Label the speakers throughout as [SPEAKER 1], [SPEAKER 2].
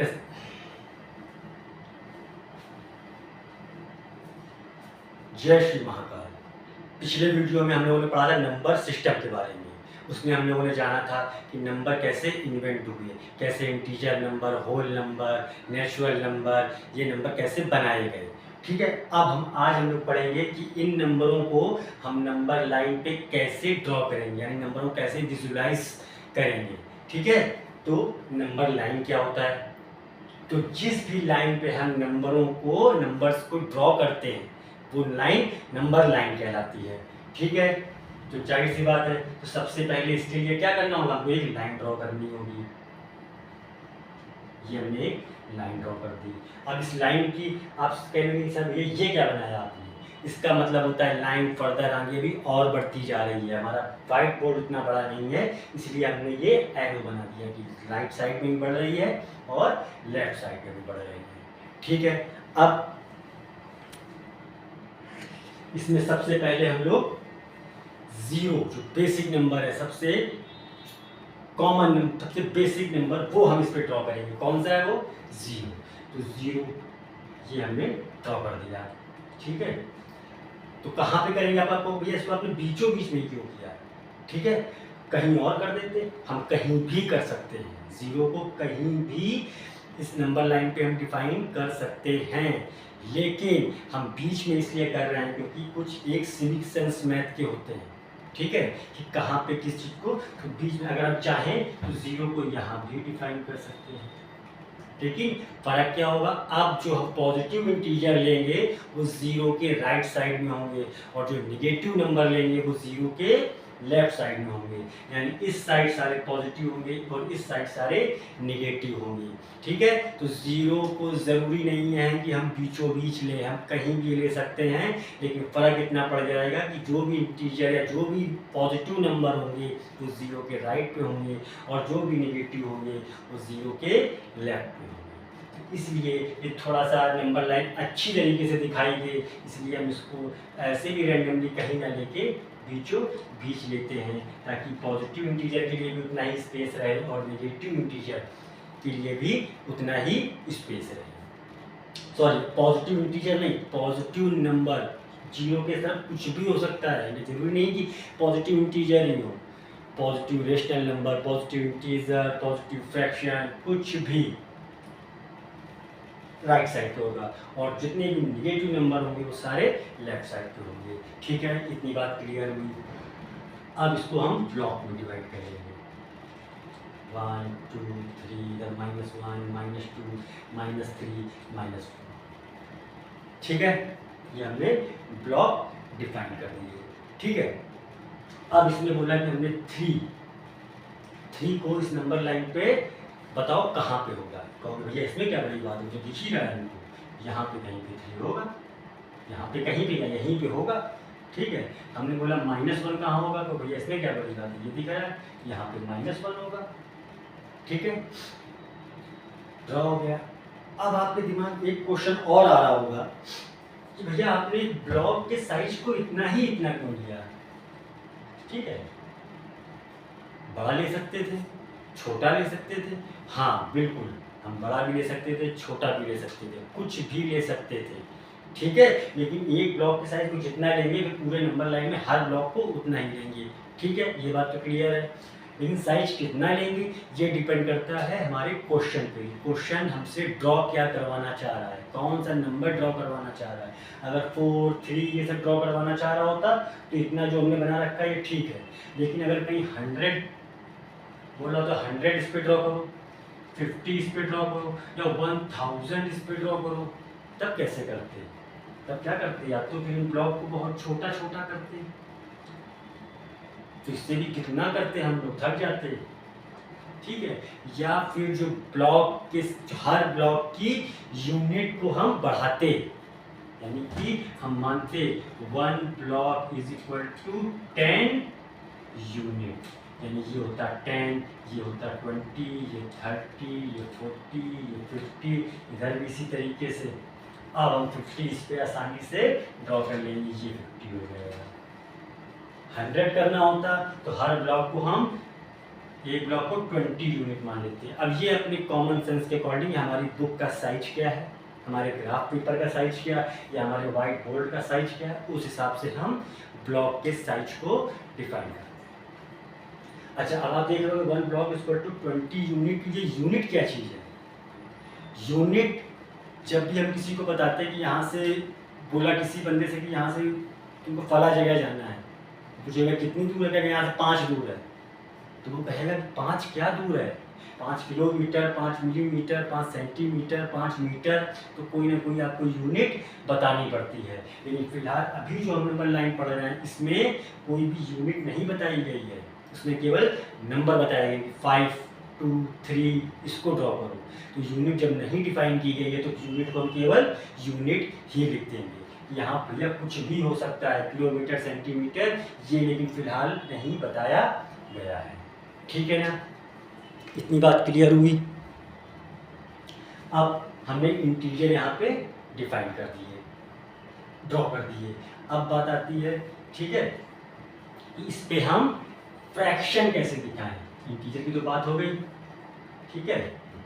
[SPEAKER 1] इस जय श्री महाकाल। पिछले वीडियो में हम लोगों ने पढ़ा था नंबर सिस्टम के बारे में। उसमें हम लोगों ने जाना था कि नंबर कैसे इन्वेंट हुए, कैसे integer number, whole number, natural number, ये नंबर कैसे बनाए गए। ठीक है, अब आज हम लोग पढ़ेंगे कि इन नंबरों को हम नंबर लाइन पे कैसे ड्रॉ करेंगे, यानी नंबरों को कैसे विजुलाइज करेंगे। ठीक है, तो नंबर लाइन क्या होता है? तो जिस भी लाइन पे हम नंबर्स को ड्रॉ करते हैं वो लाइन नंबर लाइन कहलाती है। ठीक है, तो जाहिर सी बात है, तो सबसे पहले इसके लिए क्या करना होगा? हमको एक लाइन ड्रॉ करनी होगी। ये हमने एक लाइन ड्रॉ कर दी। अब इस लाइन की आप कहेंगे सर ये क्या बनाया आपने? इसका मतलब होता है लाइन फर्दर आगे भी और बढ़ती जा रही है। हमारा व्हाइट बोर्ड उतना बड़ा नहीं है, इसलिए हमने ये एरो बना दिया कि राइट साइड में भी बढ़ रही है और लेफ्ट साइड में भी बढ़ रही है। ठीक है, अब इसमें सबसे पहले हम लोग जीरो, जो बेसिक नंबर है, सबसे कॉमन नंबर, सबसे बेसिक नंबर, वो हम इस पे ड्रॉ करेंगे। कौन सा है वो? जीरो। तो जीरो ये हमने ड्रॉ कर दिया। ठीक है, तो कहाँ पे करेंगे? आपको भैया इसको आपने बीचों बीच में क्यों किया? ठीक है, कहीं और कर देते, हम कहीं भी कर सकते हैं। जीरो को कहीं भी इस नंबर लाइन पे हम डिफाइन कर सकते हैं, लेकिन हम बीच में इसलिए कर रहे हैं क्योंकि कुछ एक सिविक सेंस मैथ के होते हैं। ठीक है, कि कहाँ पे किस चीज़ को, तो बीच में अगर हम चाहें तो जीरो को यहाँ भी डिफाइन कर सकते हैं। लेकिन फर्क क्या होगा? अब जो हम पॉजिटिव इंटीजर लेंगे वो जीरो के राइट साइड में होंगे और जो निगेटिव नंबर लेंगे वो जीरो के लेफ्ट साइड में होंगे। यानी इस साइड सारे पॉजिटिव होंगे और इस साइड सारे निगेटिव होंगे। ठीक है, तो जीरो को ज़रूरी नहीं है कि हम बीचों बीच लें, हम कहीं भी ले सकते हैं, लेकिन फ़र्क इतना पड़ जाएगा कि जो भी इंटीजर या जो भी पॉजिटिव नंबर होंगे वो जीरो के राइट पे होंगे और जो भी निगेटिव होंगे वो जीरो के लेफ्ट पे होंगे। इसलिए ये थोड़ा सा नंबर लाइन अच्छी तरीके से दिखाई दे, इसलिए हम इसको ऐसे भी रैंडमली कहीं ना लेके बीचों बीच लेते हैं, ताकि पॉजिटिव इंटीजर के लिए भी उतना ही स्पेस रहे और नेगेटिव इंटीजर के लिए भी उतना ही स्पेस रहे। सॉरी, पॉजिटिव इंटीजर नहीं, पॉजिटिव नंबर। जीरो के साथ कुछ भी हो सकता है, ये जरूरी नहीं कि पॉजिटिव इंटीजर ही हो। Positive rational number, positive integer, positive fraction, कुछ भी राइट साइड पे होगा और जितने भी निगेटिव नंबर होंगे वो सारे लेफ्ट साइड पे होंगे। ठीक है, इतनी बात क्लियर हुई। अब इसको हम ब्लॉक में डिवाइड करेंगे। 1 2 3, इधर -1 -2 -3 -4। ठीक है, ये हमने ब्लॉक डिफाइन कर दिए। ठीक है, अब इसमें बोला कि हमने 3 को इस नंबर लाइन पे बताओ कहाँ पे होगा। कहोगे भैया इसमें क्या बड़ी बात है, जो दिख ही रहा है हमको, यहाँ पे कहीं पे 3 होगा, यहाँ पे कहीं पे, यहीं पे होगा। ठीक है, हमने बोला -1 कहाँ होगा, तो भैया इसमें क्या बड़ी बात है, ये दिख रहा है, यहाँ पे -1 होगा। ठीक है, ड्रॉ हो गया। अब आपके दिमाग में एक क्वेश्चन और आ रहा होगा कि भैया आपने ब्लॉक के साइज को इतना क्यों लिया? ठीक है, बड़ा ले सकते थे, छोटा ले सकते थे। हाँ बिल्कुल, हम बड़ा भी ले सकते थे, छोटा भी ले सकते थे, कुछ भी ले सकते थे। ठीक है, लेकिन एक ब्लॉक के साइज को जितना लेंगे फिर पूरे नंबर लाइन में हर ब्लॉक को उतना ही लेंगे। ठीक है, ये बात तो क्लियर है। लेकिन साइज कितना लेंगे ये डिपेंड करता है हमारे क्वेश्चन पे। क्वेश्चन हमसे ड्रॉ क्या करवाना चाह रहा है, कौन सा नंबर ड्रॉ करवाना चाह रहा है। अगर 4 3 ये सब ड्रॉ करवाना चाह रहा होता तो इतना जो हमने बना रखा है ये ठीक है। लेकिन अगर कहीं 100 बोला तो 100 इस पे ड्रॉ करो, 50 इस पे ड्रॉ करो या 1000 इस पे ड्रॉ करो, तब कैसे करते? तब क्या करते? या तो फिर ब्लॉक को बहुत छोटा छोटा करते, तो इससे भी कितना करते हम लोग, थक जाते। ठीक है, या फिर जो ब्लॉक के हर ब्लॉक की यूनिट को हम बढ़ाते, यानी कि हम मानते 1 block is equal to 10 unit, यानी ये होता 10, ये होता 20, ये 30, ये 40, ये 50, इधर भी इसी तरीके से। अब हम 50 इस पे आसानी से ड्रॉ कर लेंगे, ये 50 हो गया। 100 करना होता तो हर ब्लॉक को हम एक ब्लॉक को 20 यूनिट मान लेते हैं। अब ये अपने कॉमन सेंस के अकॉर्डिंग हमारी बुक का साइज क्या है, हमारे ग्राफ पेपर का साइज क्या है, या हमारे व्हाइट बोर्ड का साइज क्या है, उस हिसाब से हम ब्लॉक के साइज को डिफाइन करते हैं। अच्छा, अब आप देख रहे हो 1 ब्लॉक इक्वल टू 20 यूनिट। ये यूनिट क्या चीज़ है? यूनिट जब भी हम किसी को बताते हैं कि यहाँ से बोला किसी बंदे से कि यहाँ से तुमको फला जगह जाना है, पूछेगा कितनी दूर है, यहाँ से 5 दूर है, तो वो कहेगा 5 क्या दूर है, 5 किलोमीटर, 5 मिलीमीटर, 5 सेंटीमीटर, 5 मीटर, तो कोई ना कोई आपको यूनिट बतानी पड़ती है। लेकिन फिलहाल अभी जो हम नंबर लाइन पढ़ रहे हैं इसमें कोई भी यूनिट नहीं बताई गई है, उसमें केवल नंबर बताया गया कि 5, 2, 3 इसको ड्रॉ करो। तो यूनिट जब नहीं डिफाइन की गई है तो यूनिट को हम केवल यूनिट ही लिख देंगे। यहाँ भैया कुछ भी हो सकता है, किलोमीटर, सेंटीमीटर, ये लेकिन फिलहाल नहीं बताया गया है। ठीक है ना, इतनी बात क्लियर हुई। अब हमने इंटीजर यहाँ पे डिफाइन कर दिए, ड्रॉ कर दिए। अब बात आती है, ठीक है, इस पे हम फ्रैक्शन कैसे दिखाएं। इंटीजर की तो बात हो गई, ठीक है,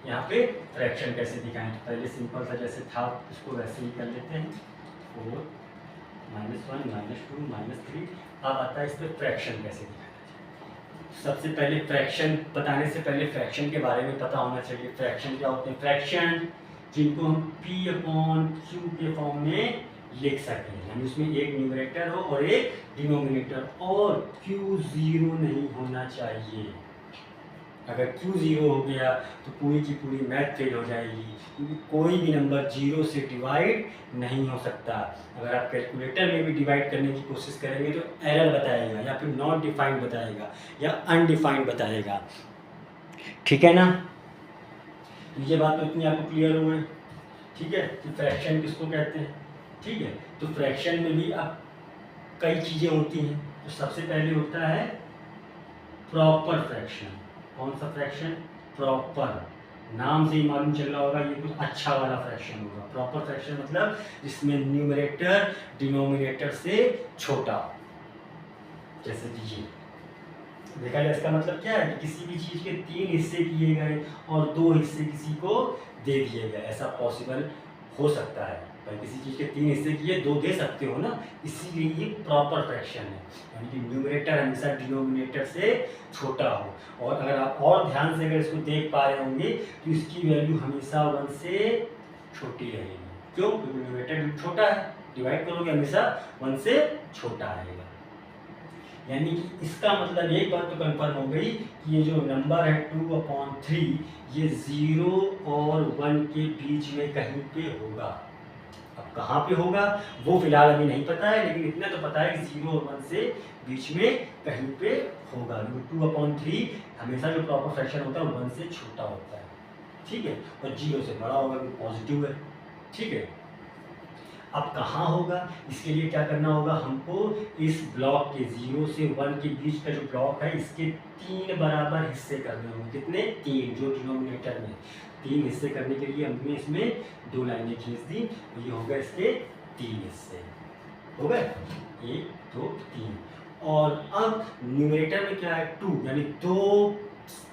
[SPEAKER 1] यहाँ पे फ्रैक्शन कैसे दिखाएं। तो पहले सिंपल सा जैसे था इसको वैसे ही कर लेते हैं, 4, -1, -2, -3। अब आता है इस पर फ्रैक्शन कैसे दिखाना चाहिए। सबसे पहले फ्रैक्शन बताने से पहले फ्रैक्शन के बारे में पता होना चाहिए। फ्रैक्शन क्या होते हैं? फ्रैक्शन जिनको हम P/Q के फॉर्म में लिख सकें, यानी उसमें एक न्यूमरेटर हो और एक डिनोमिनेटर, और Q 0 नहीं होना चाहिए। अगर Q 0 हो गया तो पूरी की पूरी मैथ फेल हो जाएगी, क्योंकि कोई भी नंबर 0 से डिवाइड नहीं हो सकता। अगर आप कैलकुलेटर में भी डिवाइड करने की कोशिश करेंगे तो एरर बताएगा, या फिर नॉट डिफाइंड बताएगा, या अनडिफाइंड बताएगा। ठीक है ना, ये बात तो इतनी आपको क्लियर हो गई। ठीक है, तो फ्रैक्शन किसको कहते हैं। ठीक है, तो फ्रैक्शन में भी अब कई चीज़ें होती हैं। तो सबसे पहले होता है प्रॉपर फ्रैक्शन। कौन सा फ्रैक्शन? प्रॉपर। नाम से ही मालूम चल रहा होगा ये कुछ अच्छा वाला फ्रैक्शन होगा। प्रॉपर फ्रैक्शन मतलब जिसमें न्यूमरेटर डिनोमिनेटर से छोटा। जैसे कि ये देखा जाए, इसका मतलब क्या है कि किसी भी चीज़ के 3 हिस्से किए गए और 2 हिस्से किसी को दे दिए गए, ऐसा पॉसिबल हो सकता है। भाई किसी चीज़ के 3 हिस्से किए 2 दे सकते हो ना, इसीलिए ये प्रॉपर फ्रैक्शन है, यानी कि न्यूमरेटर हमेशा डिनोमिनेटर से छोटा हो। और अगर आप और ध्यान से अगर इसको देख पा रहे होंगे तो इसकी वैल्यू हमेशा 1 से छोटी रहेगी। क्यों? क्योंकि न्यूमरेटर छोटा है, डिवाइड करोगे हमेशा 1 से छोटा आएगा। यानी कि इसका मतलब एक बात तो कंफर्म हो गई कि ये जो नंबर है 2/3 ये 0 और 1 के बीच में कहीं पे होगा। अब कहाँ पे होगा वो फिलहाल अभी नहीं पता है, लेकिन इतना तो पता है कि 0 और 1 से बीच में कहीं पे होगा। 2/3 हमेशा जो प्रॉपर फ्रैक्शन होता है 1 से छोटा होता है। ठीक है, और 0 से बड़ा होगा क्योंकि पॉजिटिव है। ठीक है, अब कहाँ होगा, इसके लिए क्या करना होगा, हमको इस ब्लॉक के 0 से 1 के बीच का जो ब्लॉक है इसके 3 बराबर हिस्से करने होंगे। कितने? 3, जो डिनोमिनेटर में 3 हिस्से करने के लिए हमने इसमें 2 लाइनें खींच दी, तो ये हो गए इसके 3 हिस्से हो गए, 1, 2, 3। और अब न्यूमरेटर में क्या है 2, यानी 2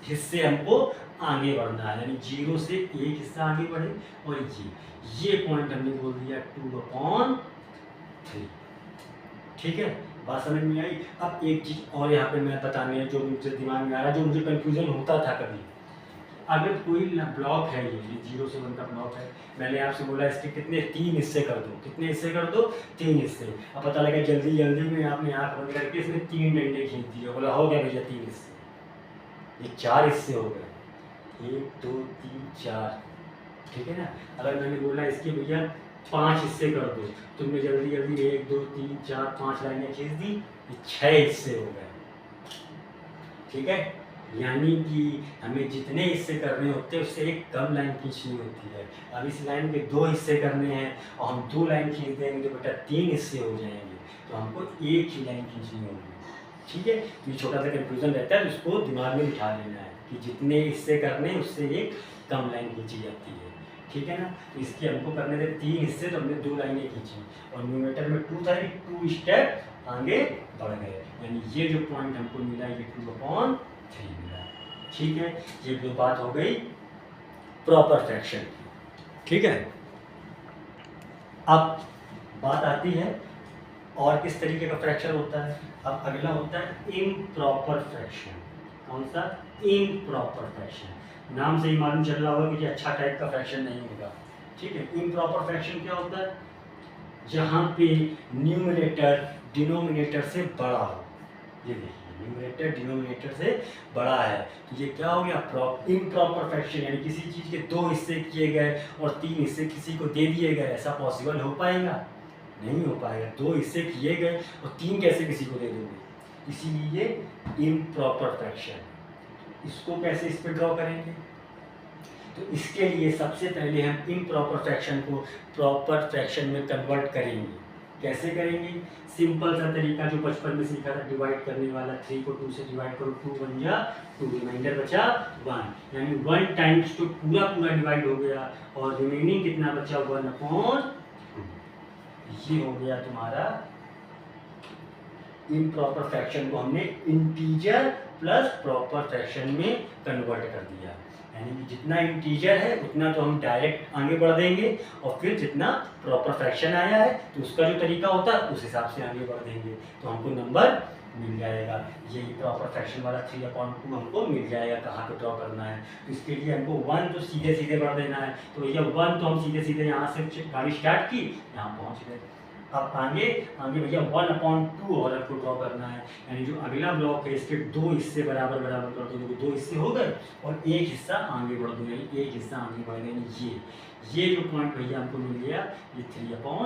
[SPEAKER 1] हिस्से हमको आगे बढ़ना है, यानी 0 से 1 हिस्सा आगे बढ़े, और ये पॉइंट हमने बोल दिया 2/3। ठीक है, बात समझ में आई। अब एक चीज़ और यहाँ पे मैं बताने है जो मुझे दिमाग में आ रहा है, जो मुझे कंफ्यूजन होता था कभी। अगर कोई ब्लॉक है, ये 0 से 1 का ब्लॉक है, मैंने आपसे बोला इसके कितने 3 हिस्से कर दो। कितने हिस्से कर दो? 3 हिस्से। अब पता लगा जल्दी जल्दी में आपने आँख बंद करके इसमें 3 डंडे खींच दिए, बोला हो गया भैया 3 हिस्से। ये 4 हिस्से हो गए, 1, 2, 3, 4। ठीक है ना। अगर मैंने बोला इसके भैया 5 हिस्से कर दो, तुमने जल्दी जल्दी 1, 2, 3, 4, 5 लाइनें खींच दी, ये 6 हिस्से हो गए। ठीक है, यानी कि हमें जितने हिस्से करने होते हैं उससे एक कम लाइन खींचनी होती है। अब इस लाइन के 2 हिस्से करने हैं और हम 2 लाइन खींच देंगे तो बेटा 3 हिस्से हो जाएंगे, तो हमको एक ही लाइन खींचनी होगी। ठीक है, ये छोटा सा कंफ्यूजन रहता है, तो उसको दिमाग में बिठा लेना है कि जितने हिस्से करने उससे एक कम लाइन खींची जाती है। ठीक है ना, तो इसके हमको करने थे 3 हिस्से, तो हमने 2 लाइनें खींची, और न्यूमरेटर में 2 था, 2 स्टेप आगे बढ़ गए, यानी ये जो पॉइंट हमको मिला ये 2/3 मिला। ठीक है, ये जो बात हो गई प्रॉपर फ्रैक्शन की। ठीक है, अब बात आती है और किस तरीके का फ्रैक्शन होता है। अब अगला होता है इम्प्रॉपर फ्रैक्शन। कौन सा? Improper fraction. नाम से ही मालूम चल रहा होगा कि ये अच्छा टाइप का फ्रैक्शन नहीं होगा। ठीक है, इम्प्रॉपर फ्रैक्शन क्या होता है? जहाँ पे न्यूमरेटर डिनोमिनेटर से बड़ा हो। ये देखिए, न्यूमरेटर डिनोमिनेटर से बड़ा है तो ये क्या हो गया? Improper fraction. यानी किसी चीज़ के 2 हिस्से किए गए और 3 हिस्से किसी को दे दिए गए। ऐसा पॉसिबल हो पाएगा? नहीं हो पाएगा। 2 हिस्से किए गए और 3 कैसे किसी को दे दोगे? इसीलिए इम्प्रॉपर फ्रैक्शन। इसको कैसे इस पे ड्रॉ करेंगे? तो इसके लिए सबसे पहले हम इम्प्रॉपर फ्रैक्शन को प्रॉपर फ्रैक्शन में कन्वर्ट करेंगे। कैसे करेंगे? सिंपल सा तरीका जो बचपन में सीखा था, डिवाइड करने वाला। 3 को 2 से डिवाइड करो, 2 1 जा 2, रिमाइंडर बचा 1। यानी 1 टाइम्स तो पूरा पूरा डिवाइड हो गया और रिमेनिंग कितना बचा? 1/2। ये हो गया तुम्हारा इम्प्रॉपर फ्रैक्शन को हमने इंटीजर प्लस प्रॉपर फ्रैक्शन में कन्वर्ट कर दिया। यानी कि जितना इंटीजर है उतना तो हम डायरेक्ट आगे बढ़ देंगे और फिर जितना प्रॉपर फ्रैक्शन आया है तो उसका जो तरीका होता है उस हिसाब से आगे बढ़ देंगे तो हमको नंबर मिल जाएगा। यही प्रॉपर फ्रैक्शन वाला 3/2 हमको मिल जाएगा। कहाँ पे ड्रॉ करना है? तो इसके लिए हमको 1 तो सीधे सीधे बढ़ देना है। तो भैया 1 तो हम सीधे सीधे यहाँ से गाड़ी स्टार्ट की, यहाँ पहुँच गए। अब आगे आगे भैया 1/2 और हमको ड्रॉ करना है। यानी जो अगला ब्लॉक है इसके 2 हिस्से बराबर बराबर कर दो। 2 हिस्से हो गए और एक हिस्सा आगे बढ़ दो। यानी एक हिस्सा आगे बढ़ गया। यानी ये जो पॉइंट भैया हमको मिल गया ये 3/2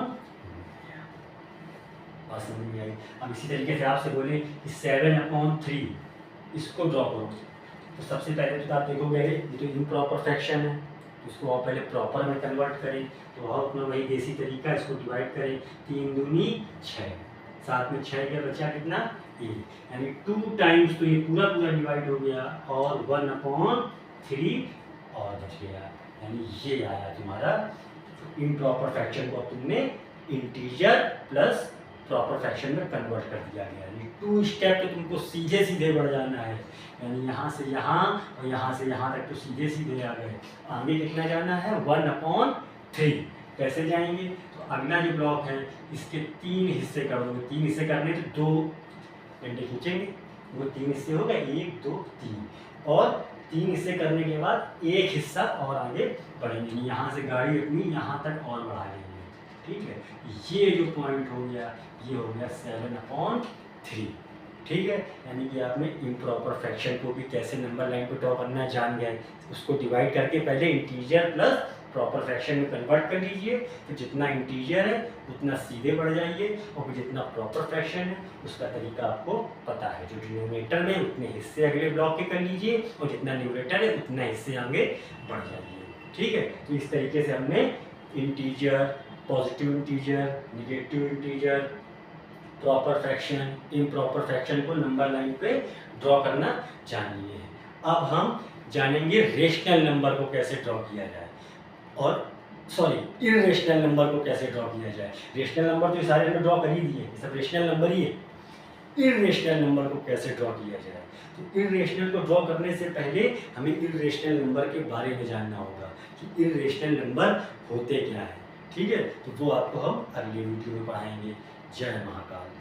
[SPEAKER 1] बात समझ में आई। अब इसी तरीके से आपसे बोले कि 7/3 इसको ड्रॉ करो। तो सबसे पहले तो आप देखोगे ये तो इम्प्रॉपर फ्रैक्शन है, इसको आप पहले प्रॉपर में कन्वर्ट करें। तो और अपना वही देसी तरीका, इसको डिवाइड करें। 3 दूनी 6, साथ में 6 का बचा कितना? 1। यानी 2 टाइम्स तो ये पूरा पूरा डिवाइड हो गया और 1/3 और बच गया। यानी ये आया तुम्हारा इम्प्रॉपर फ्रैक्शन को तुमने इंटीजर प्लस प्रॉपर फ्रैक्शन में कन्वर्ट कर दिया गया। यानी 2 स्टेप तो तुमको सीधे सीधे बढ़ जाना है। यानी यहाँ से यहाँ और यहाँ से यहाँ तक तो सीधे सीधे आ गए। आगे कितना जाना है? 1/3। कैसे जाएंगे? तो अगला जो ब्लॉक है इसके 3 हिस्से कर दोगे। 3 हिस्से करने तो 2 डंडे खींचेंगे, वो 3 हिस्से हो गए, 1 2 3। और 3 हिस्से करने के बाद एक हिस्सा और आगे बढ़ेंगे। यहाँ से गाड़ी अपनी यहाँ तक और बढ़ा लेंगे। ठीक है, ये जो पॉइंट हो गया ये हो गया 7/3। ठीक है, यानी कि आपने इम्प्रॉपर फ्रैक्शन को भी कैसे नंबर लाइन पे ड्रॉ करना जान गए। उसको डिवाइड करके पहले इंटीजर प्लस प्रॉपर फ्रैक्शन में कन्वर्ट कर लीजिए। तो जितना इंटीजर है उतना सीधे बढ़ जाइए और जितना प्रॉपर फ्रैक्शन है उसका तरीका आपको पता है। जो डिनोमिनेटर में उतने हिस्से अगले ब्लॉक के कर लीजिए और जितना न्यूमरेटर है उतना हिस्से आगे बढ़ जाइए। ठीक है, तो इस तरीके से हमने integer, positive integer, negative integer, proper fraction, improper fraction को नंबर लाइन पे ड्रॉ करना जान लिए। अब हम जानेंगे रेशनल नंबर को कैसे ड्रॉ किया जाए और सॉरी इरेशनल नंबर को कैसे ड्रॉ किया जाए। रेशनल नंबर तो सारे हमने ड्रॉ कर ही दिए, सब रेशनल नंबर ही है। इरेशनल नंबर को कैसे ड्रॉ किया जाए? तो इरेशनल को ड्रॉ करने से पहले हमें इरेशनल नंबर के बारे में जानना होगा कि इरेशनल नंबर होते क्या है। ठीक है, तो वो आपको हम अगले वीडियो में पढ़ाएंगे। जय महाकाल।